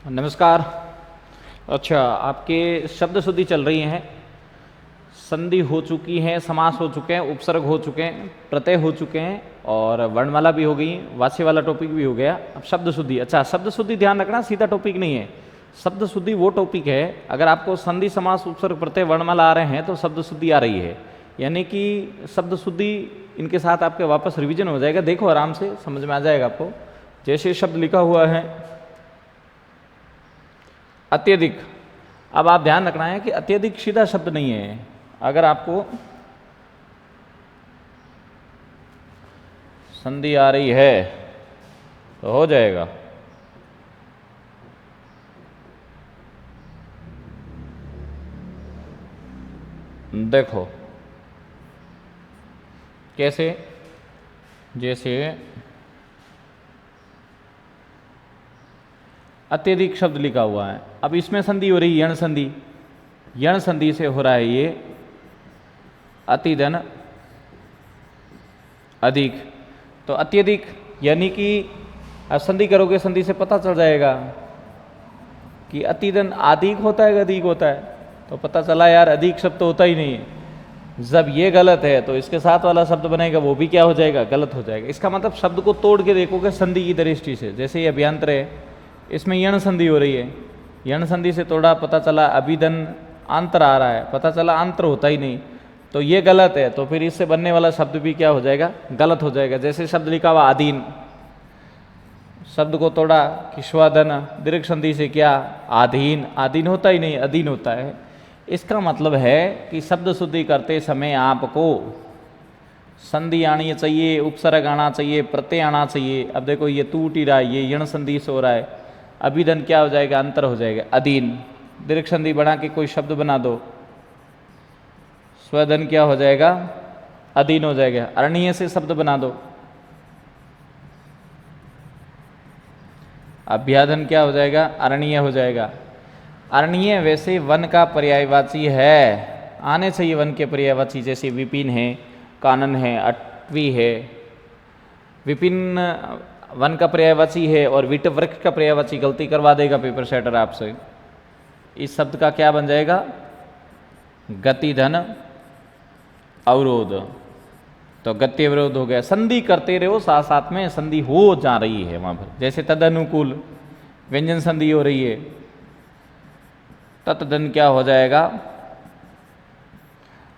नमस्कार। अच्छा, आपके शब्द शुद्धि चल रही हैं, संधि हो चुकी है, समास हो चुके हैं, उपसर्ग हो चुके हैं, प्रत्यय हो चुके हैं और वर्णमाला भी हो गई, वाच्य वाला टॉपिक भी हो गया। अब शब्द शुद्धि। अच्छा, शब्द शुद्धि ध्यान रखना, सीधा टॉपिक नहीं है। शब्द शुद्धि वो टॉपिक है, अगर आपको संधि समास उपसर्ग प्रत्यय वर्णमाला आ रहे हैं तो शब्द शुद्धि आ रही है, यानी कि शब्द शुद्धि इनके साथ आपके वापस रिवीजन हो जाएगा। देखो आराम से समझ में आ जाएगा आपको। जैसे शब्द लिखा हुआ है अत्यधिक। अब आप ध्यान रखना है कि अत्यधिक सीधा शब्द नहीं है। अगर आपको संधि आ रही है तो हो जाएगा। देखो कैसे, जैसे अत्यधिक शब्द लिखा हुआ है, अब इसमें संधि हो रही है, यण संधि। यण संधि से हो रहा है ये अतिधन अधिक। तो अत्यधिक यानी कि अब संधि करोगे, संधि से पता चल जाएगा कि अतिधन अधिक होता है, अधिक होता है। तो पता चला यार अधिक शब्द तो होता ही नहीं है। जब ये गलत है तो इसके साथ वाला शब्द बनेगा वो भी क्या हो जाएगा, गलत हो जाएगा। इसका मतलब शब्द को तोड़ के देखोगे संधि की दृष्टि से। जैसे ये अभ्यंतर है, इसमें यण संधि हो रही है, यण संधि से तोड़ा, पता चला अभिधन अंतर आ रहा है, पता चला अंतर होता ही नहीं, तो ये गलत है। तो फिर इससे बनने वाला शब्द भी क्या हो जाएगा, गलत हो जाएगा। जैसे शब्द लिखा हुआ अधीन, शब्द को तोड़ा किश्वाधन, दीर्घ संधि से क्या आधीन, आधीन होता ही नहीं, अधीन होता है। इसका मतलब है कि शब्द शुद्धि करते समय आपको संधि आनी चाहिए, उपसर्ग आना चाहिए, प्रत्यय आना चाहिए। अब देखो ये टूट ही रहा है, ये यण संधि से हो रहा है, अभिधन क्या हो जाएगा, अंतर हो जाएगा, अधीन। दीर्घ संधि बना के कोई शब्द बना दो, स्वधन क्या हो जाएगा, अधीन हो जाएगा। अरणीय से शब्द बना दो, अभ्याधन क्या हो जाएगा, अरणीय हो जाएगा। अरणीय वैसे वन का पर्यायवाची है, आने चाहिए वन के पर्यायवाची। जैसे विपिन है, कानन है, अटवी है। विपिन वन का पर्यायवाची है और विट वृक्ष का पर्यायवाची। गलती करवा देगा पेपर सेटर आपसे। इस शब्द का क्या बन जाएगा, गतिधन अवरोध। तो गति अवरोध हो गया। संधि करते रहो, साथ साथ में संधि हो जा रही है वहां पर। जैसे तदनुकूल, व्यंजन संधि हो रही है, तत्धन क्या हो जाएगा,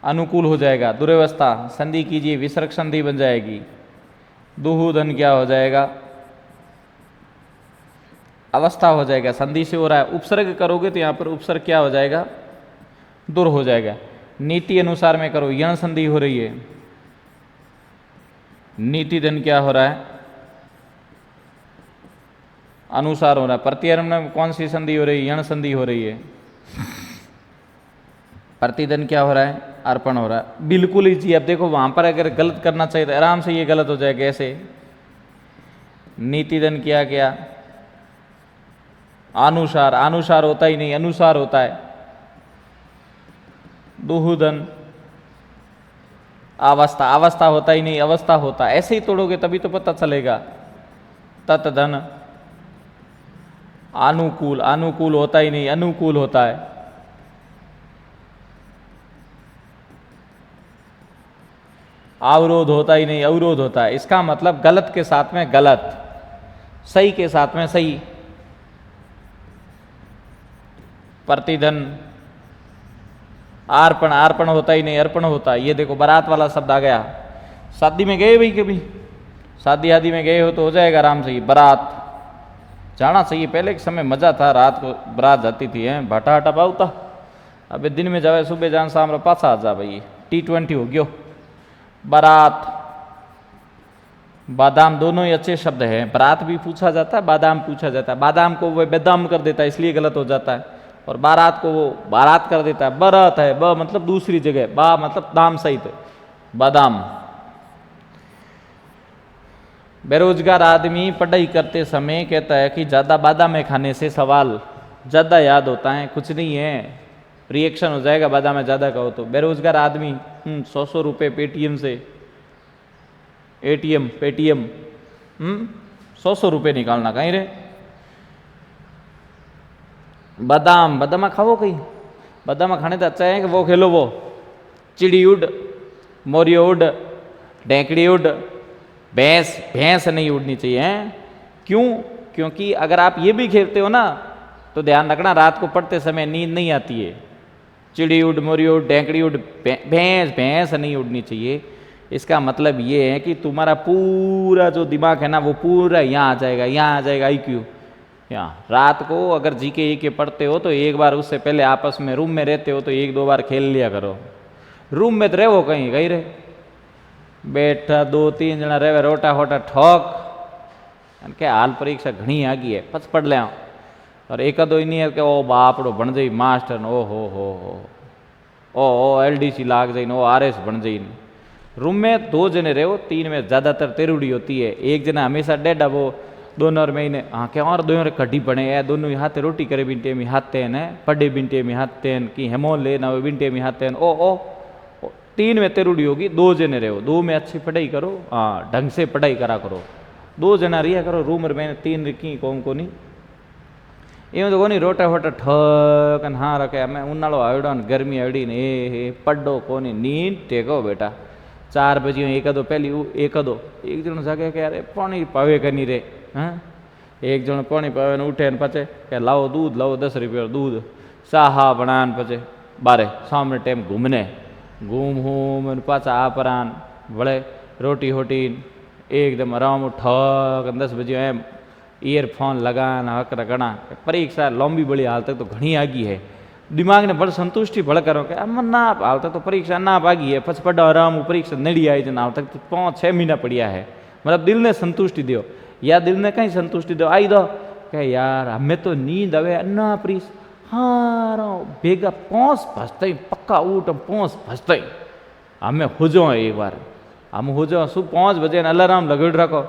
अनुकूल हो जाएगा। दुर्व्यवस्था संधि कीजिए, विसर्ग संधि बन जाएगी। दुहूधन क्या हो जाएगा, अवस्था हो जाएगा, संधि से हो रहा है। उपसर्ग करोगे तो यहाँ पर उपसर्ग क्या हो जाएगा, दूर हो जाएगा। नीति अनुसार में करो, यण संधि हो रही है, नीति धन क्या हो रहा है, अनुसार हो रहा है। प्रत्यय में कौन सी संधि हो रही है, यण संधि हो रही है। प्रतिधन क्या हो रहा है, अर्पण हो रहा है। बिल्कुल इजी। अब देखो वहां पर अगर गलत करना चाहिए तो आराम से ये गलत हो जाएगा। ऐसे नीतिधन किया गया, अनुसार, अनुसार होता ही नहीं, अनुसार होता है। दुहूधन, अवस्था, अवस्था होता ही नहीं, अवस्था होता है। ऐसे ही तोड़ोगे तभी तो पता चलेगा। तत्धन, अनुकूल, अनुकूल होता ही नहीं, अनुकूल होता है। अवरोध होता ही नहीं, अवरोध होता है। इसका मतलब गलत के साथ में गलत, सही के साथ में सही। प्रतिधन, अर्पण, अर्पण होता ही नहीं, अर्पण होता है। ये देखो बारात वाला शब्द आ गया। शादी में गए भाई, कभी शादी आदि में गए हो तो हो जाएगा आराम से। बारात जाना चाहिए, पहले के समय मजा था, रात को बारात जाती थी, है भाटा हटा पाऊता। अबे दिन में जावे, सुबह जान शाम पाछा आ जा भाई, T20 हो गयो। बारात, बादाम, दोनों ही अच्छे शब्द हैं। बारात भी पूछा जाता है, बादाम पूछा जाता है। बादाम को वो बेदाम कर देता है, इसलिए गलत हो जाता है। और बारात को वो बारात कर देता है। बारात है, ब मतलब दूसरी जगह, बा मतलब दाम सहित, बादाम। बेरोजगार आदमी पढ़ाई करते समय कहता है कि ज़्यादा बादाम खाने से सवाल ज़्यादा याद होता है। कुछ नहीं है, रिएक्शन हो जाएगा बादाम में ज़्यादा कहो तो। बेरोजगार आदमी 100 रुपये पेटीएम से, एटीएम पेटीएम 100 रुपये निकालना कहीं रे। बादाम, बादाम खाओ कहीं, बादाम खाने तो अच्छा है कि वो खेलो, वो चिड़ी उड़, मोरी उड़, ढेंकड़ी उड़, भैंस, भैंस नहीं उड़नी चाहिए हैं। क्यों? क्योंकि अगर आप ये भी खेलते हो ना तो ध्यान रखना रात को पढ़ते समय नींद नहीं आती है। चिड़ी उड़, मोरी उड़, ढेंकड़ी उड़, भैंस, भैंस नहीं उड़नी चाहिए। इसका मतलब ये है कि तुम्हारा पूरा जो दिमाग है ना वो पूरा यहाँ आ जाएगा, यहाँ आ जाएगा IQ यहाँ। रात को अगर GK पढ़ते हो तो एक बार उससे पहले आपस में रूम में रहते हो तो 1-2 बार खेल लिया करो। रूम में तो रहो कहीं गई रहे बैठा 2-3 जना रहे रोटा होटा ठोक के हाल परीक्षा घनी आगी है पछ पढ़ लिया। और एक दो नहीं है कि ओ बापड़ो बन जाई मास्टर, ओ हो ओ LDC लाग जाइन, ओ RS बन जाइन। रूम में 2 जने रहो, 3 में ज़्यादातर तेरुड़ी होती है। एक जना हमेशा डेढ़ा वो दोनों और महीने हाँ क्या और दोनों कड्डी बने है, दोनों हाथ रोटी करे बिनटे में हाथते हैं, पढ़े बिनटे में हाथते हैं कि हेमोन ले ना बिनटे में हाथते हैं। ओ 3 में तेरुड़ी होगी, 2 जने रहो, 2 में अच्छी पढ़ाई करो, हाँ ढंग से पढ़ाई करा करो। 2 जना रिया करो रूम में, 3 रखी कौन को नहीं एवं तो कोनी रोटा वोटा ठक हाँ रखे। मैं उन्हाड़ो आवड़ो ने गर्मी आवड़ी ने ए पढ़ो कोनी नींद टेको बेटा। 4 बजे एक पहली एक जन जागे कि अरे पानी पावे कनी रे, हाँ एक जन पानी पावे ने उठे ने पचे कि लाओ दूध लाओ 10 रुपया दूध साहा बनान पचे बारे सामने टाइम घूमने घूम पाचा आपरान बड़े रोटी होटी एकदम आराम ठक 10 बजे एम ईयरफोन लगाना हक रगड़ा। परीक्षा लंबी बड़ी हाल तक तो घनी आगी है, दिमाग ने बड़ संतुष्टि भड़ करो कि अमन ना हाल तक तो परीक्षा ना आगी है, पछ पढ़ो आराम परीक्षा नड़ी आई जन हाल तक तो 5-6 महीना पड़िया है। मतलब दिल ने संतुष्टि दो या दिल ने कहीं संतुष्टि दो आई दो कि यार हमें तो नींद आवे ना प्रीस हाँ बेगा 5 भजते पक्का उठ 5 भजते हमें हो जाओ एक बार हम हो जाओ शू 5 बजे अलार्म लगड़ रखो,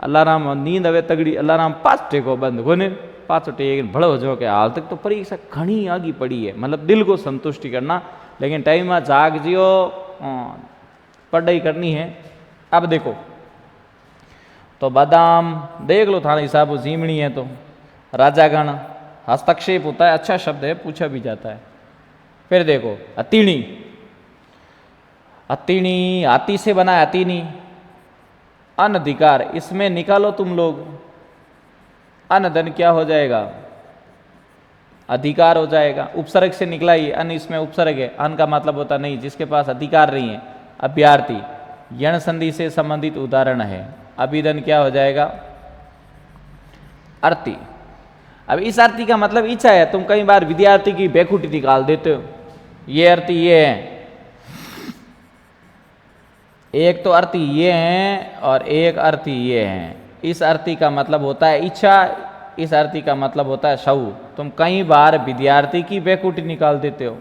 अलार्म नींद आवे तगड़ी अलार्म 5 टेको बंद होने 5 टेक भड़ो हो जाओ कि हाल तक तो परीक्षा घनी आगी पड़ी है। मतलब दिल को संतुष्टि करना, लेकिन टाइम में जाग जियो पढ़ाई करनी है। अब देखो तो बादाम देख लो थाने हिसाब से जीमनी है तो राजागण हस्तक्षेप होता है, अच्छा शब्द है, पूछा भी जाता है। फिर देखो अतीणी, अतीणी हाथी से बना है अतीणी। अनधिकार इसमें निकालो तुम लोग, अनधन क्या हो जाएगा अधिकार हो जाएगा। उपसर्ग से निकला ही अन इसमें उपसर्ग है, अन का मतलब होता नहीं जिसके पास अधिकार नहीं है। अभ्यर्थी यण संधि से संबंधित उदाहरण है। अभिधन क्या हो जाएगा अर्थी। अब इस अर्थी का मतलब इच्छा है, तुम कई बार विद्यार्थी की बेखुटी निकाल देते हो, ये अर्थी ये है, एक तो अर्थी ये हैं और एक अर्थी ये हैं। इस अर्थी का मतलब होता है इच्छा, इस अर्थी का मतलब होता है शव। तुम कई बार विद्यार्थी की बेखुटी निकाल देते हो।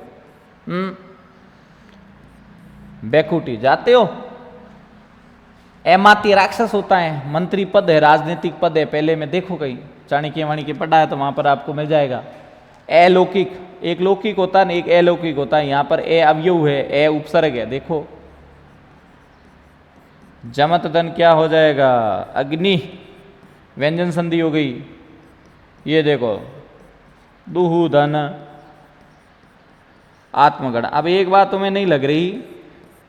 बेखुटी जाते हो। एमाती राक्षस होता है, मंत्री पद है, राजनीतिक पद है, पहले में देखो कहीं चाणक्य वाणिक्य पढ़ा है तो वहां पर आपको मिल जाएगा। अलौकिक, एक लौकिक होता है एक अलौकिक होता है। यहां पर ए अवयव है, ए उपसर्ग है। देखो जमत धन क्या हो जाएगा अग्नि, व्यंजन संधि हो गई। ये देखो दुहु धन आत्मगण। अब एक बात तुम्हें नहीं लग रही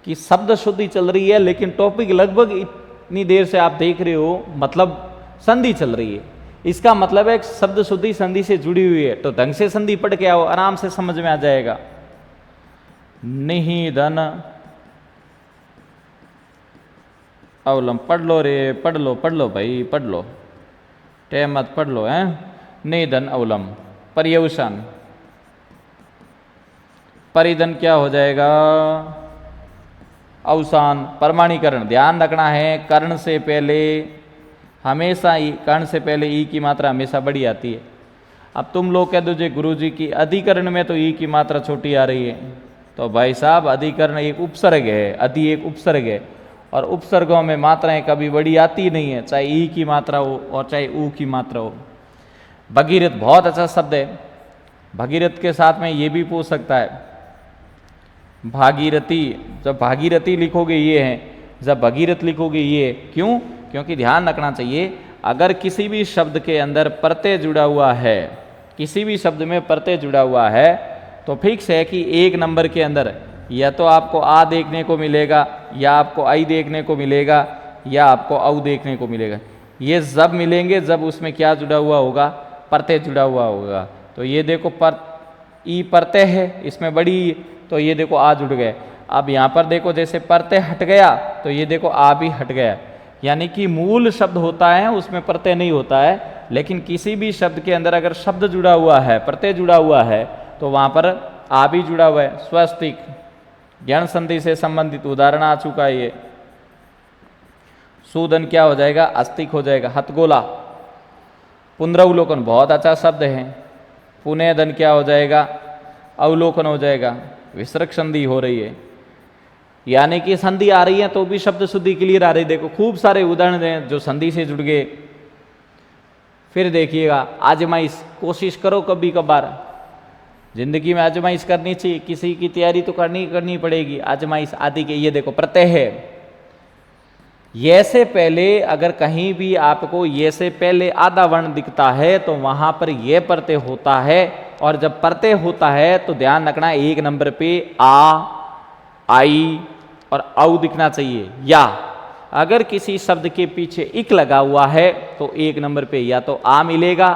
कि शब्द शुद्धि चल रही है लेकिन टॉपिक लगभग इतनी देर से आप देख रहे हो, मतलब संधि चल रही है। इसका मतलब है शब्द शुद्धि संधि से जुड़ी हुई है, तो ढंग से संधि पढ़ के आओ, आराम से समझ में आ जाएगा। नहीं धन अवलम पढ़ लो रे, पढ़ लो भाई पढ़ लो, टाइम मत पढ़ लो हैं। नहीं धन अवलम पर्यवसान, परिधन क्या हो जाएगा अवसान। प्रमाणीकरण ध्यान रखना है, कर्ण से पहले हमेशा कर्ण से पहले ई की मात्रा हमेशा बड़ी आती है। अब तुम लोग कह दो जी गुरुजी की अधिकरण में तो ई की मात्रा छोटी आ रही है, तो भाई साहब अधिकरण एक उपसर्ग है, अधि एक उपसर्ग है और उपसर्गों में मात्राएं कभी बड़ी आती नहीं है, चाहे ई की मात्रा हो और चाहे ऊ की मात्रा हो। भगीरथ बहुत अच्छा शब्द है, भगीरथ के साथ में ये भी पूछ सकता है भागीरथी। जब भागीरथी लिखोगे ये है, जब भगीरथ लिखोगे ये। क्यों? क्योंकि ध्यान रखना चाहिए अगर किसी भी शब्द के अंदर प्रत्यय जुड़ा हुआ है किसी भी शब्द में प्रत्यय जुड़ा हुआ है तो फिक्स है कि एक नंबर के अंदर या तो आपको आ देखने को मिलेगा, या आपको आई देखने को मिलेगा, या आपको औ देखने को मिलेगा। ये जब मिलेंगे जब उसमें क्या जुड़ा हुआ होगा, प्रत्यय जुड़ा हुआ होगा। तो ये देखो ई प्रत्यय है, इसमें बड़ी, तो ये देखो आ जुड़ गए। अब यहाँ पर देखो जैसे प्रत्यय हट गया तो ये देखो आ भी हट गया। यानी कि मूल शब्द होता है उसमें प्रत्यय नहीं होता है, लेकिन किसी भी शब्द के अंदर अगर शब्द जुड़ा हुआ है, प्रत्यय जुड़ा हुआ है, तो वहाँ पर आ भी जुड़ा हुआ है। स्वस्तिक ज्ञान संधि से संबंधित उदाहरण आ चुका है ये। सुदन क्या हो जाएगा, अस्तिक हो जाएगा। हथगोला, पुनरावलोकन बहुत अच्छा शब्द है। पुनः धन क्या हो जाएगा, अवलोकन हो जाएगा। विसर्ग संधि हो रही है, यानी कि संधि आ रही है तो भी शब्द शुद्धि क्लियर आ रही। देखो खूब सारे उदाहरण हैं जो संधि से जुड़ गए। फिर देखिएगा आजमाइश, कोशिश करो कभी कभार, जिंदगी में आजमाइश करनी चाहिए, किसी की तैयारी तो करनी पड़ेगी। आजमाइश आदि के ये देखो प्रत्यय है। ये से पहले अगर कहीं भी आपको ये से पहले आधा वर्ण दिखता है तो वहां पर ये प्रत्यय होता है, और जब प्रत्यय होता है तो ध्यान रखना एक नंबर पे आ, आई और औ दिखना चाहिए। या अगर किसी शब्द के पीछे इक लगा हुआ है तो एक नंबर पे या तो आ मिलेगा,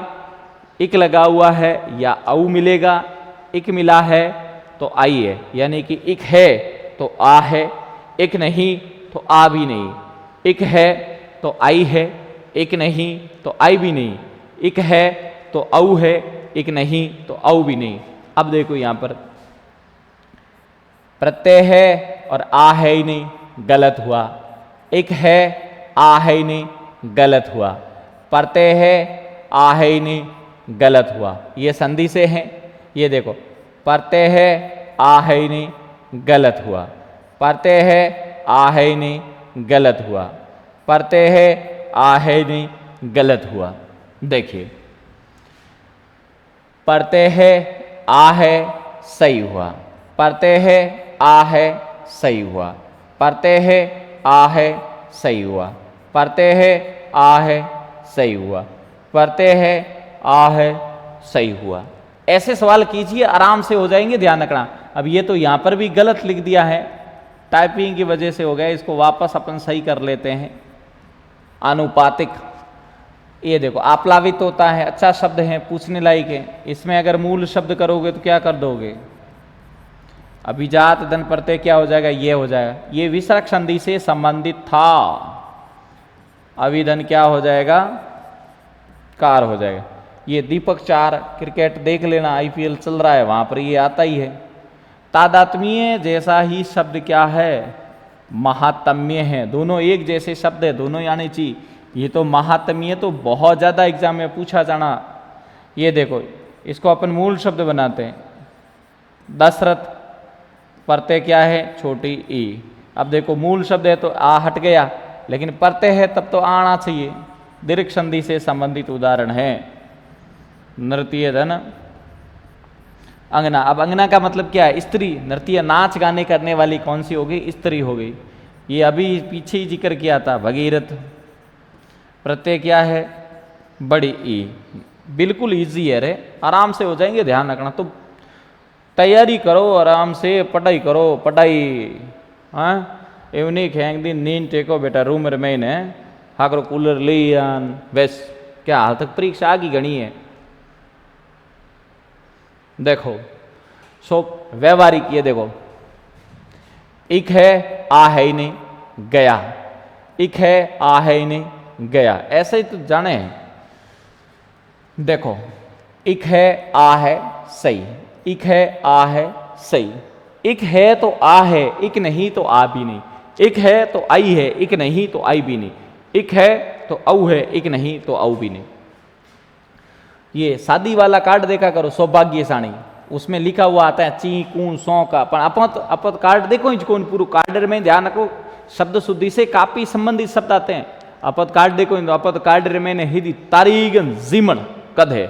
इक लगा हुआ है, या औ मिलेगा। इक मिला है तो आई है, यानी कि इक है तो आ है, इक नहीं तो आ भी नहीं। इक है तो आई है, इक नहीं तो आई भी नहीं। इक है तो औ है, इक नहीं तो औ भी नहीं। अब देखो यहां पर प्रत्यय है और आ है ही नहीं, गलत हुआ। इक है, आ है ही नहीं, गलत हुआ। प्रत्यय है, आ है ही नहीं, गलत हुआ। ये संधि से है। ये देखो प्रत्यय है, आ है ही नहीं, गलत हुआ। प्रत्यय है, आ है ही नहीं, गलत हुआ। प्रत्यय है, आ है ही नहीं, गलत हुआ। देखिए प्रत्यय है, आ है, सही हुआ। प्रत्यय है, आ है, सही हुआ। प्रत्यय है, आ है, सही हुआ। प्रत्यय है, आ है, सही हुआ। प्रत्यय है, आ है, सही हुआ। ऐसे सवाल कीजिए, आराम से हो जाएंगे, ध्यान रखना। अब ये तो यहाँ पर भी गलत लिख दिया है, टाइपिंग की वजह से हो गया, इसको वापस अपन सही कर लेते हैं। आनुपातिक, ये देखो आप्लावित होता है, अच्छा शब्द है, पूछने लायक है। इसमें अगर मूल शब्द करोगे तो क्या कर दोगे, अभिजात धन प्रत्यय क्या हो जाएगा, ये हो जाएगा। ये विसर्ग संधि से संबंधित था। अभिधन क्या हो जाएगा, कार हो जाएगा। ये दीपक 4 क्रिकेट देख लेना, आईपीएल चल रहा है, वहां पर ये आता ही है। तादात्म्य जैसा ही शब्द क्या है, महात्म्य है। दोनों एक जैसे शब्द है, दोनों आने चाहिए। ये तो महात्म्य तो बहुत ज्यादा एग्जाम में पूछा जाना। ये देखो इसको अपन मूल शब्द बनाते हैं। दशरथ, प्रत्यय क्या है, छोटी ई। अब देखो मूल शब्द है तो आ हट गया, लेकिन प्रत्यय है तब तो आना चाहिए। दीर्घ संधि से संबंधित उदाहरण है। नृत्य धन, अंगना। अब अंगना का मतलब क्या है, स्त्री। नृत्य नाच गाने करने वाली कौन सी हो गई, स्त्री हो गई। ये अभी पीछे ही जिक्र किया था, भगीरथ। प्रत्यय क्या है, बड़ी ई। बिल्कुल इजी है रे, आराम से हो जाएंगे, ध्यान रखना। तो तैयारी करो, आराम से पढ़ाई करो, पढ़ाई। हाँ इवनिंग खेंग दिन नींद टेको बेटा, रूम रमेन है, हाकरो कूलर ले आन बस। क्या हाल तक परीक्षा आगी गणी है। देखो सो व्यवहारिक, ये देखो इक है, आ है ही नहीं, गया। इक है, आ है ही नहीं, गया। ऐसे ही तो जाने हैं। देखो इक है, आ है, सही। इक है, आ है, सही। इक है तो आ है, इक नहीं तो आ भी नहीं। इक है तो आई है, इक नहीं तो आई भी नहीं। इक है तो औ है, इक नहीं तो औ भी नहीं। ये शादी वाला कार्ड देखा करो, सौभाग्यशाणी, उसमें लिखा हुआ आता है ची कूं सौ का। पर अपत कार्ड देखो, कौन पूरा कार्ड में ध्यान रखो, शब्द शुद्धि से काफी संबंधित शब्द आते हैं। अपत कार्ड देखो, अपत कार्ड में हिदी तारीगन जीमन कद है।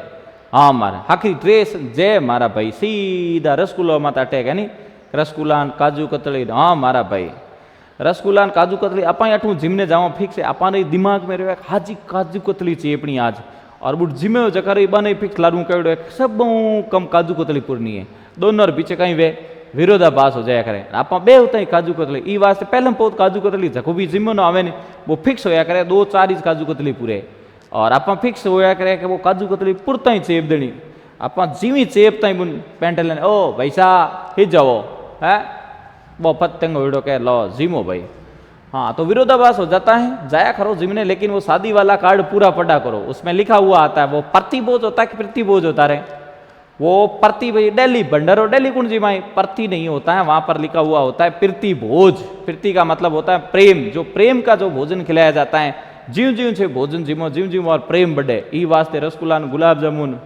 हाँ मारा हाखरी ड्रेस जय मारा भाई, सीधा रसगुल्ला मत अटेगा नहीं, रसगुल्ला काजू कतली। हाँ मारा भाई, रसगुल्ला काजू कतली अपा अठू जिमने जाओ फिक्स है। अपने दिमाग में रहे हाजी काजू कतली चेपनी आज, और बुट जिम्मे जकर बने फिक्स लारू कहो सब कम काजू कतली पूर्णी है दोनों पीछे कहीं वे विरोधाभास हो जाया करे आप बे होता ही काजू कतली ई वास्ते पहले पोत काजू कतली जको भी जिम्मे ना आवे वो फिक्स होया करे 2-4 ही काजू कतली पूरे और आप फिक्स होया करे कि वो काजू कतली पुरता ही चेप देनी आप जीवी चेप ताई बुन पेंट लेने ओ भाई साहब हिट जाओ है वो पतंग उड़ो के लो जिमो भाई। हाँ तो विरोधाभास हो जाता है जाया करो जिमने लेकिन वो शादी वाला कार्ड पूरा पढ़ा करो उसमें लिखा हुआ आता है वो प्रतिभोज होता है कि प्रतिभोज होता रहे वो प्रति डेली भंडार और डेली कुंजी माई प्रति नहीं होता है वहां पर लिखा हुआ होता है प्रीति भोज। प्रीति का मतलब होता है प्रेम जो प्रेम का जो भोजन खिलाया जाता है जीव जीव से भोजन जिमो जीव जीव और प्रेम बढ़े ई वास्ते रसगुल्ला गुलाब जामुन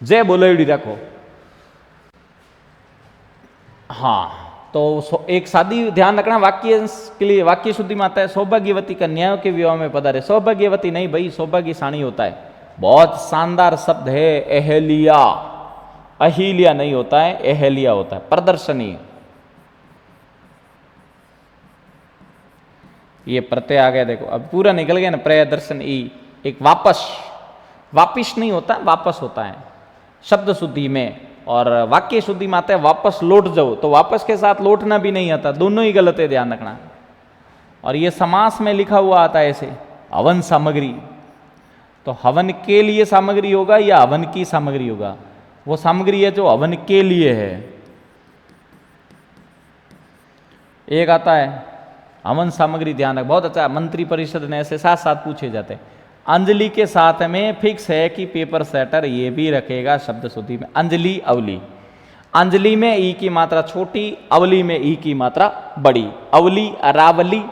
जय बोलेड़ी रखो। हाँ तो एक शादी ध्यान रखना वाक्य के लिए वाक्य शुद्धि में आता है सौभाग्यवती कन्याओं के विवाह में पधारे सौभाग्यवती नहीं भाई सौभाग्यशाणी होता है बहुत शानदार शब्द है अहेलिया अहिल्या नहीं होता है अहेलिया होता है प्रदर्शनी ये प्रत्यय आ गया देखो अब पूरा निकल गया ना प्रदर्शन ई एक वापिस नहीं होता वापस होता है शब्द शुद्धि में और वाक्य शुद्धि में आता है वापस लौट जाओ तो वापस के साथ लौटना भी नहीं आता दोनों ही गलत है ध्यान रखना। और ये समास में लिखा हुआ आता है ऐसे हवन सामग्री तो हवन के लिए सामग्री होगा या हवन की सामग्री होगा वो सामग्री है जो हवन के लिए है। एक आता है हवन सामग्री ध्यान रख बहुत अच्छा मंत्री परिषद ने ऐसे साथ साथ पूछे जाते हैं अंजलि के साथ में फिक्स है कि पेपर सेटर ये भी रखेगा शब्द शुद्धि में अंजलि अवली अंजलि में ई की मात्रा छोटी अवली में ई की मात्रा बड़ी अवली अरावली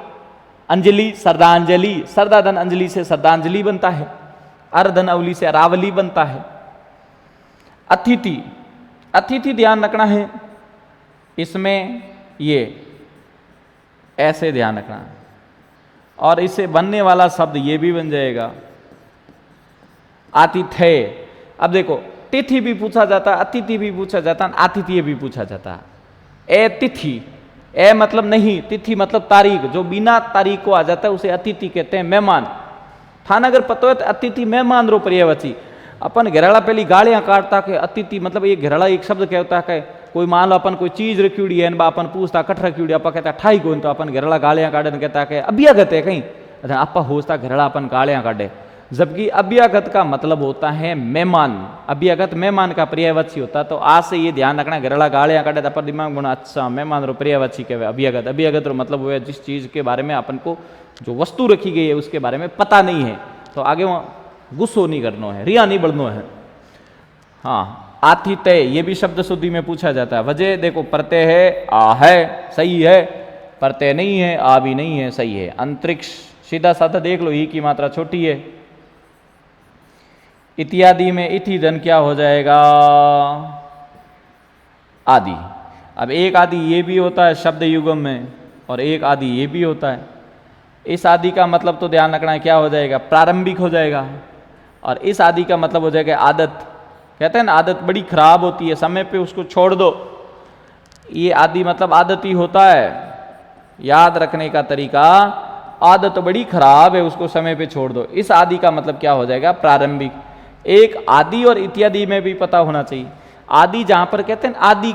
अंजलि श्रद्धांजलि श्रद्धाधन अंजलि से श्रद्धांजलि बनता है अर्धन अवली से अरावली बनता है। अतिथि अतिथि ध्यान रखना है इसमें ये ऐसे ध्यान रखना और इससे बनने वाला शब्द ये भी बन जाएगा आतिथ्य। अब देखो तिथि भी पूछा जाता है अतिथि भी पूछा जाता है आतिथ्य भी पूछा जाता है। ए तिथि ए मतलब नहीं तिथि मतलब तारीख जो बिना तारीख को आ जाता है उसे अतिथि कहते हैं मेहमान थान अगर पता हो तो अतिथि मेहमान रो पर्यायवाची अपन घेराला पहली गालियां काटता के अतिथि मतलब ये घेराला एक शब्द कहता है कोई मान लो अपन कोई चीज रखी हुई है अपन पूछता कठ रखी हुई अपन कहता ठाई को तो अपन घेराला गालियां काटे कहता है अभ्यागत है कहीं अच्छा आपा होता घेराला अपन गालियां काटे जबकि अभ्यागत का मतलब होता है मेहमान अभ्यागत मेहमान का पर्यायवाची होता है। तो आज से ये ध्यान रखना घेराला गालियां काटे तो अपन दिमाग में अच्छा मेहमान रो पर्यायवाची कहवे अभ्यागत अभ्यागत रो मतलब हुआ जिस चीज के बारे में अपन को जो वस्तु रखी गई है उसके बारे में पता नहीं है तो आगे वहां गुस्सो नहीं करना है रिया नहीं बढ़ना है। हाँ आतिथ्य ये भी शब्द शुद्धि में पूछा जाता है वजह देखो प्रत्यय है आ है सही है प्रत्यय नहीं है आ भी नहीं है सही है। अंतरिक्ष सीधा साधा देख लो ई की मात्रा छोटी है। इत्यादि में इति धन क्या हो जाएगा आदि। अब एक आदि ये भी होता है शब्द युगम में और एक आदि ये भी होता है। इस आदि का मतलब तो ध्यान रखना है क्या हो जाएगा प्रारंभिक हो जाएगा और इस आदि का मतलब हो जाएगा आदत। कहते हैं ना आदत बड़ी खराब होती है समय पे उसको छोड़ दो ये आदि मतलब आदत ही होता है। याद रखने का तरीका आदत बड़ी खराब है उसको समय पे छोड़ दो। इस आदि का मतलब क्या हो जाएगा प्रारंभिक। एक आदि और इत्यादि में भी पता होना चाहिए आदि जहां पर कहते हैं आदि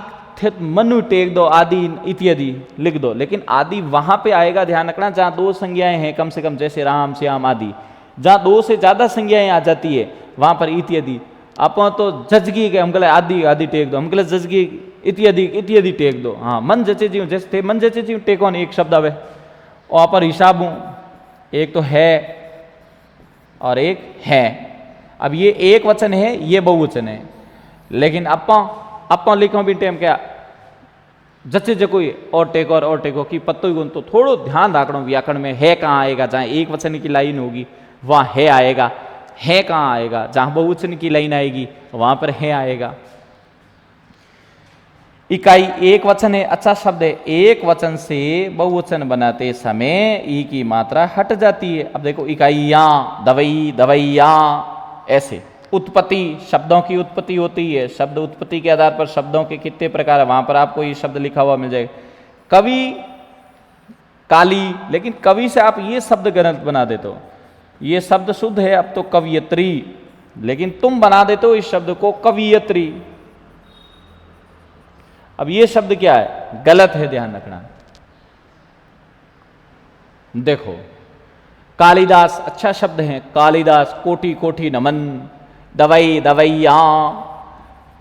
मनु टेक दो आदि इत्यादि लिख दो लेकिन आदि वहां पे आएगा ध्यान रखना जहां दो संज्ञाएं हैं कम से कम जैसे राम श्याम आदि जहां दो से ज्यादा संज्ञाएं आ जाती है वहां पर इत्यादि अपन तो जजगी के हम आदि आदि टेक दो हम जजगी इत्यादि इत्यादि टेक दो। हाँ मन जचे जी जैसे मन जचे जी टेको ने एक शब्द आवे और पर हिसाब हूं एक तो है और एक है। अब ये एक वचन है ये बहुवचन है लेकिन अपन लिखो भी टाइम क्या जचे जो कोई और टेको की पत्तो ही तो थोड़ो ध्यान रखना व्याकरण में है कहाँ आएगा जहाँ एक वचन की लाइन होगी वहाँ है आएगा है कहाँ आएगा जहाँ बहुवचन की लाइन आएगी वहां पर है आएगा। इकाई एक वचन है अच्छा शब्द है एक वचन से बहुवचन बनाते समय ई की मात्रा हट जाती है। अब देखो इकाइयां दवाई दवाइयां ऐसे उत्पत्ति शब्दों की उत्पत्ति होती है शब्द उत्पत्ति के आधार पर शब्दों के कितने प्रकार है वहां पर आपको ये शब्द लिखा हुआ मिल जाएगा। कवि काली लेकिन कवि से आप ये शब्द गलत बना देते हो ये शब्द शुद्ध है अब तो कवयित्री लेकिन तुम बना देते हो इस शब्द को कवियत्री। अब ये शब्द क्या है? गलत है, ध्यान रखना। देखो, कालिदास अच्छा शब्द है, कालिदास कोटि कोटि नमन, दवाई दवाइया,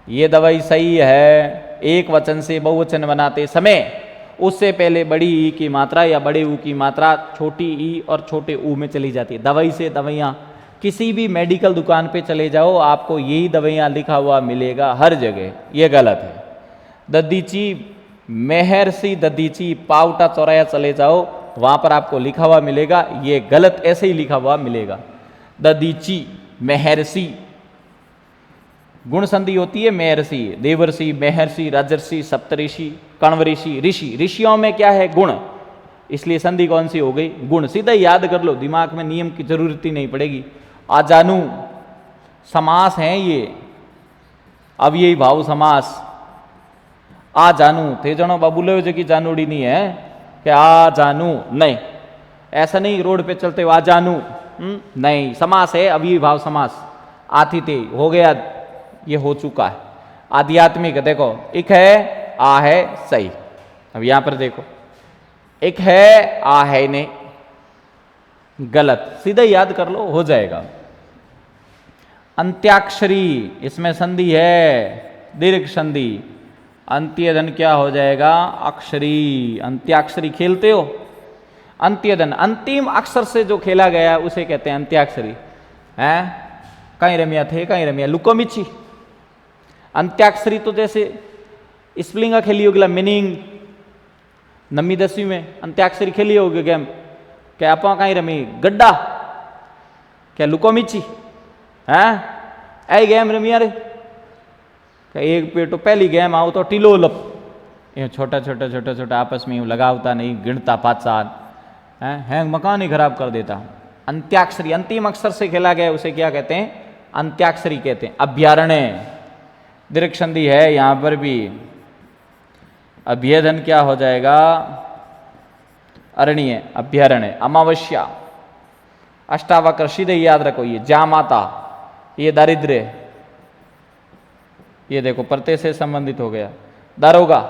ये दवाई सही है। एक वचन से बहुवचन बनाते समय उससे पहले बड़ी ई की मात्रा या बड़े ऊ की मात्रा छोटी ई और छोटे ऊ में चली जाती है। दवाई से दवाइयाँ, किसी भी मेडिकल दुकान पे चले जाओ आपको यही दवाइयाँ लिखा हुआ मिलेगा हर जगह, ये गलत है। ददीची, मेहर्षि ददीची, पावटा चौराया चले जाओ वहां पर आपको लिखा हुआ मिलेगा, ये गलत, ऐसे ही लिखा हुआ मिलेगा। ददीची, मेहर्षि, गुण संधि होती है मेहर्षि, देवर्षि, मेहर्षि, राजर्षि, सप्तऋषि, कण्वऋषि, ऋषि। ऋषियों में क्या है? गुण, इसलिए संधि कौन सी हो गई? गुण। सीधा याद कर लो, दिमाग में नियम की जरूरत ही नहीं पड़ेगी। आजानु समास है ये, अब यही भाव समास। आ जानू थे जनो बाबूले जो की जानूड़ी नहीं है कि आ जानू, नहीं, ऐसा नहीं रोड पे चलते हुए आ जानू, नहीं, समास है, अब ये भाव समास। आती थे, हो गया, ये हो चुका है। आध्यात्मिक, देखो एक है, आ है, सही। अब यहां पर देखो, एक है, आ है नहीं, गलत, सीधा याद कर लो, हो जाएगा। अंत्याक्षरी, इसमें संधि है, दीर्घ संधि, अंत्यधन क्या हो जाएगा? अक्षरी। अंत्याक्षरी खेलते हो, अंत्यधन अंतिम अक्षर से जो खेला गया उसे कहते हैं अंत्याक्षरी। हैं, कहीं रमिया थे, कहीं रमिया लुकोमिची। अंत्याक्षरी तो जैसे स्प्लिंगा खेली होगी, मीनिंग 9वीं 10वीं में अंत्याक्षरी खेली होगी गेम, क्या आप कहीं रमी गड्ढा, क्या लुकोमिची है, ऐ गेम रमिया रे, क्या एक पेटो पहली गेम आओ तो टिलो लप, ये छोटा छोटा छोटा छोटा आपस में लगावता नहीं, गिनता 5 साल है, मकान ही खराब कर देता। अंत्याक्षरी, अंतिम अक्षर से खेला गया उसे क्या कहते हैं? अंत्याक्षरी कहते हैं। अभ्यारण्य, दीर्घ संधि है यहां पर भी, अभ्यधन क्या हो जाएगा? अरण्य, अभ्यारण्य। अमावस्या, अष्टावक्र, सीधे याद रखो, ये जामाता, ये दारिद्र्य, ये देखो प्रत्यय से संबंधित हो गया। दारोगा,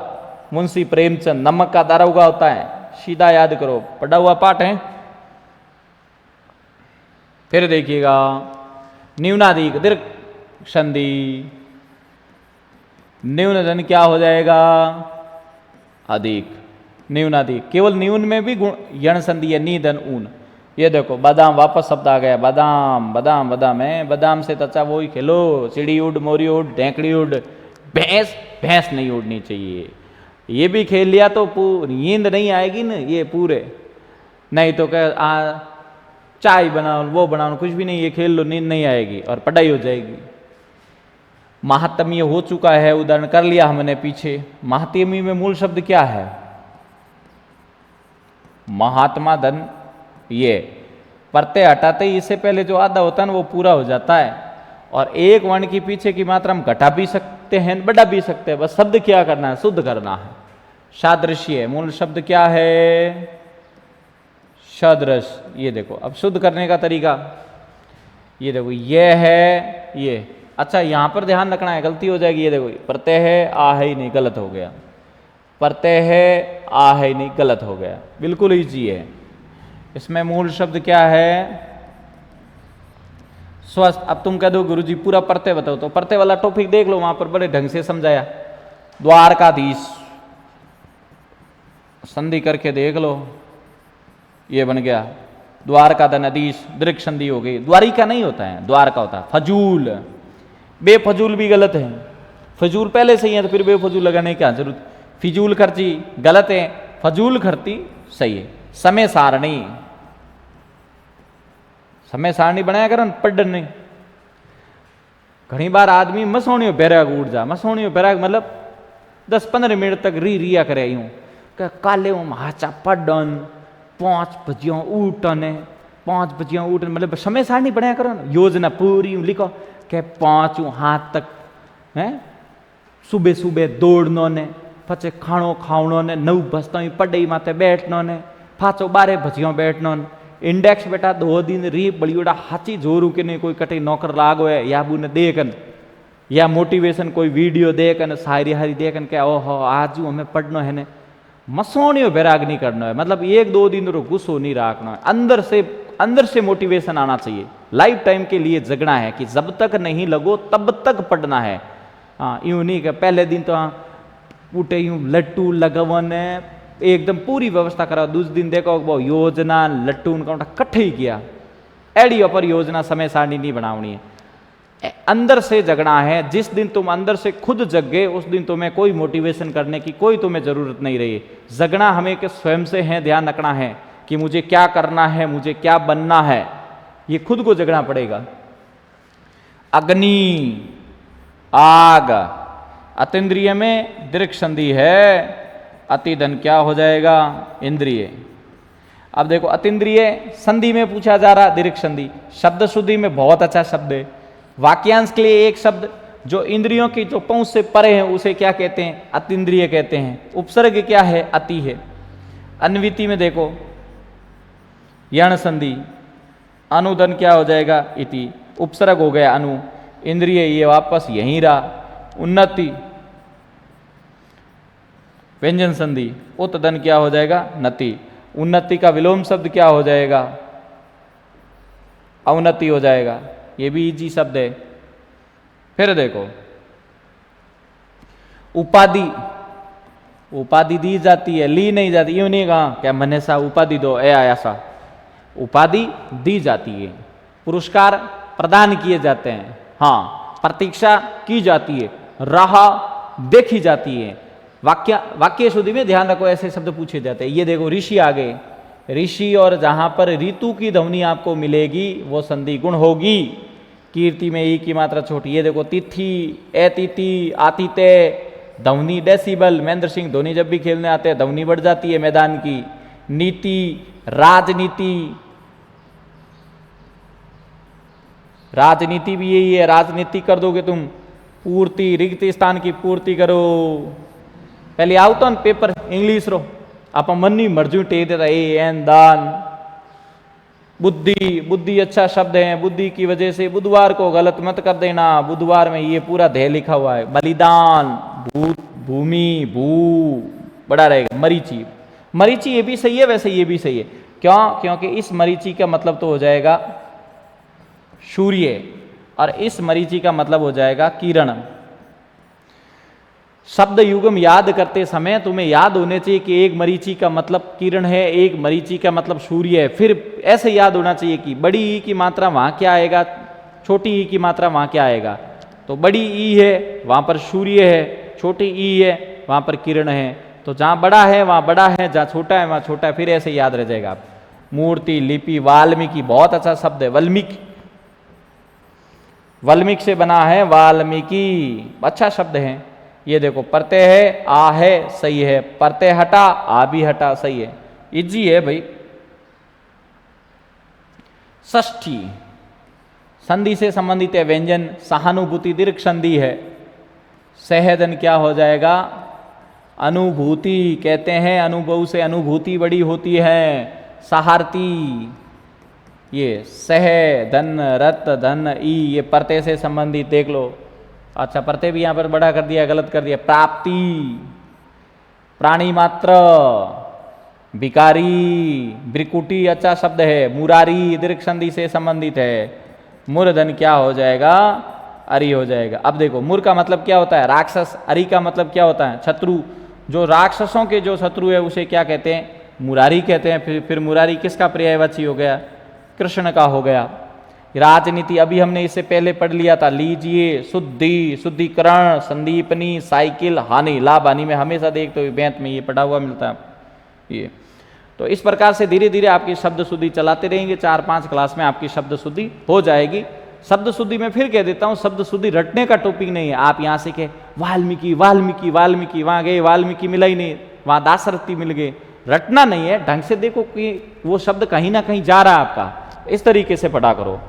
मुंशी प्रेमचंद, नमक का दारोगा होता है, सीधा याद करो, पढ़ा हुआ पाठ है। फिर देखिएगा, न्यूनाधिक, दीर्घ संधि, न्यूनधन क्या हो जाएगा? अधिक, न्यूनाधिक। केवल न्यून में भी गुण यण संधि है, नीधन ऊन। ये देखो बादाम, वापस शब्द आ गया, बादाम बादाम बादाम है, बादाम से तचा वो ही खेलो, चिड़ी उड़, मोरी उड़, ढेंकड़ी उड़, भैंस भैंस नहीं उड़नी चाहिए। ये भी खेल लिया तो नींद नहीं आएगी ना, ये पूरे नहीं तो क्या चाय बनाओ, वो बनाओ, कुछ भी नहीं, ये खेल लो, नींद नहीं आएगी और पढ़ाई हो जाएगी। महात्म्य हो चुका है, उदाहरण कर लिया हमने पीछे। महात्म्य में मूल शब्द क्या है? महात्मा धन, ये प्रत्यय हटाते ही इससे पहले जो आधा होता है ना वो पूरा हो जाता है, और एक वर्ण की पीछे की मात्रा हम घटा भी सकते हैं, बढ़ा भी सकते हैं, बस शब्द क्या करना है? शुद्ध करना है। सादृश्य, मूल शब्द क्या है? सदृश। ये देखो अब शुद्ध करने का तरीका, ये देखो ये है, ये अच्छा यहां पर ध्यान रखना है, गलती हो जाएगी। ये देखो प्रत्यय है, आ है ही नहीं, गलत हो गया। प्रत्यय है, आ है ही नहीं, गलत हो गया। बिल्कुल ईजी है। इसमें मूल शब्द क्या है? स्वस्थ। अब तुम कह दो गुरुजी पूरा प्रत्यय बताओ, तो प्रत्यय वाला टॉपिक देख लो, वहां पर बड़े ढंग से समझाया। द्वारकाधीश, संधि करके देख लो, ये बन गया द्वारकाधीश, दीर्घ संधि हो गई। द्वारिका नहीं होता है, द्वारका होता है। फजूल, बेफजूल भी गलत है, फजूल पहले से ही है तो फिर बेफजूल लगाने की क्या जरूरत? फिजूल खर्ची गलत है, फजूल खर्ची सही है। समय सारणी, समय सारणी बनाया कर पढ़ नहीं। घनी बार आदमी मसोणियों बैराग उठ जा, मसोणियों बैराग मतलब 10-15 मिनट तक री रिया करे यूं काले हाचा पढ़न 5 बजियों उठन, 5 बजियों उठन, मतलब समय सारणी बनाया करो ना, योजना पूरी लिखो के 5 हाथ तक है, सुबह सुबह दौड़नो ने, पचे खाणो खावणो ने, 9 बजता पढ़ाई माथे बैठनो ने, 5 12 बजियों बैठनो ने, इंडेक्स बेटा 2 दिन री बड़ी बड़ा हाची जोरू के नहीं कोई कटे नौकर लागो है या बुने देखन या मोटिवेशन कोई वीडियो देखन शायरी हारी देखन क्या ओहो आज हमें पढ़ना है ने मसोनियो बैराग नहीं करना है, मतलब 1-2 दिन रो गुस्सो नहीं रखना है, अंदर से मोटिवेशन आना चाहिए। लाइफ टाइम के लिए जगना है कि जब तक नहीं लगो तब तक पढ़ना है। हाँ यूं नहीं कि पहले दिन तो हाँ पूटे यूं लट्टू लगवन एकदम पूरी व्यवस्था करा, दूसरे दिन देखो वो योजना लट्टू उनका कट्ठे ही किया, एडी पर योजना समय सारणी नहीं बनावनी है, अंदर से जगना है। जिस दिन तुम अंदर से खुद जग गए उस दिन तुम्हें कोई मोटिवेशन करने की कोई तुम्हें जरूरत नहीं रही। जगना हमें के स्वयं से है, ध्यान रखना है कि मुझे क्या करना है, मुझे क्या बनना है, ये खुद को जगना पड़ेगा। अग्नि आग, अतीन्द्रिय में दीर्घ संधि है, अतिधन क्या हो जाएगा इंद्रिय। अब देखो अतीन्द्रिय संधि में पूछा जा रहा दीर्घ संधि, शब्द शुद्धि में बहुत अच्छा शब्द है। वाक्यांश के लिए एक शब्द जो इंद्रियों की जो पहुंच से परे है उसे क्या कहते हैं, अतीन्द्रिय कहते हैं। उपसर्ग क्या है, अति है। अन्विति में देखो यण संधि, अनुदन क्या हो जाएगा इति, उपसर्ग हो गया अनु, इंद्रिय ये वापस यहीं रहा। उन्नति व्यंजन संधि, उत्तदन क्या हो जाएगा नति, उन्नति का विलोम शब्द क्या हो जाएगा अवनति हो जाएगा, ये भी इजी शब्द है। फिर देखो उपाधि, उपाधि दी जाती है, ली नहीं जाती, यूं नहीं कहा क्या मने सा उपाधि दो ए आया सा, उपाधि दी जाती है, पुरस्कार प्रदान किए जाते हैं, हाँ प्रतीक्षा की जाती है, राह देखी जाती है। वाक्य शुद्धि में ध्यान रखो ऐसे शब्द पूछे जाते हैं। ये देखो ऋषि आ गए, ऋषि और जहां पर ऋतु की ध्वनि आपको मिलेगी वो संधि गुण होगी। कीर्ति में ई की मात्रा छोटी। ये देखो तिथि, अतिथि, आतिथ्य, ध्वनि डेसिबल, महेंद्र सिंह धोनी जब भी खेलने आते हैं ध्वनि बढ़ जाती है मैदान की। नीति, राजनीति, राजनीति भी यही है, राजनीति कर दोगे तुम, पूर्ति, रिक्त स्थान की पूर्ति करो। पहले आओ तो पेपर इंग्लिश रो आप मन नहीं मर्जी टेक देता ए एन दान। बुद्धि, बुद्धि अच्छा शब्द है, बुद्धि की वजह से बुधवार को गलत मत कर देना, बुधवार में ये पूरा ध्येय लिखा हुआ है। बलिदान, भूत, भूमि, भू बड़ा रहेगा। मरीचि, मरीचि ये भी सही है, वैसे ये भी सही है। क्यों? क्योंकि इस मरीचि का मतलब तो हो जाएगा सूर्य और इस मरीचि का मतलब हो जाएगा किरण। शब्द युग्म याद करते समय तुम्हें याद होने चाहिए कि एक मरीचि का मतलब किरण है, एक मरीचि का मतलब सूर्य है। फिर ऐसे याद होना चाहिए कि बड़ी ई की मात्रा वहां क्या आएगा, छोटी ई की मात्रा वहां क्या आएगा। तो बड़ी ई है वहां पर सूर्य है, छोटी ई है वहां पर किरण है। तो जहां बड़ा है वहां बड़ा है, जहां छोटा है वहां छोटा है, फिर ऐसे याद रह जाएगा। मूर्ति, लिपि, वाल्मीकि बहुत अच्छा शब्द है। वाल्मीकि, वाल्मीकि से बना है वाल्मीकि, अच्छा शब्द है। ये देखो प्रत्यय है, आ है सही है, प्रत्यय हटा आ भी हटा सही है, इजी है भाई। षष्ठी संधि से संबंधित है व्यंजन। सहानुभूति दीर्घ संधि है। सहदन क्या हो जाएगा अनुभूति कहते हैं, अनुभव से अनुभूति बड़ी होती है। सहारती, ये सह धन रत धन ई ये प्रत्यय से संबंधित देख लो। अच्छा प्रत्यय भी यहां पर बड़ा कर दिया, गलत कर दिया। प्राप्ति, प्राणी मात्र, विकारी, ब्रिकुटी अच्छा शब्द है। मुरारी दीर्घ संधि से संबंधित है। मूर्धन क्या हो जाएगा अरि हो जाएगा। अब देखो मुर का मतलब क्या होता है राक्षस, अरि का मतलब क्या होता है शत्रु। जो राक्षसों के जो शत्रु है उसे क्या कहते हैं मुरारी कहते हैं। फिर मुरारी किसका पर्यायवाची हो गया कृष्ण का हो गया। राजनीति अभी हमने इससे पहले पढ़ लिया था, लीजिए। शुद्धि, शुद्धिकरण, संदीपनी, साइकिल, हानि, लाभ हानि में हमेशा देखते हो बैंत में ये पढ़ा हुआ मिलता है ये। तो इस प्रकार से धीरे धीरे आपकी शब्द शुद्धि चलाते रहेंगे, 4-5 क्लास में आपकी शब्द शुद्धि हो जाएगी। शब्द शुद्धि में फिर कह देता हूँ, शब्द शुद्धि रटने का टॉपिक नहीं है। आप यहाँ से कहे वाल्मीकि वाल्मीकि वाल्मीकि, वहाँ गए वाल्मीकि मिला ही नहीं, वहाँ दाशरथी मिल गए। रटना नहीं है, ढंग से देखो कि वो शब्द कहीं ना कहीं जा रहा है आपका, इस तरीके से पढ़ा करो।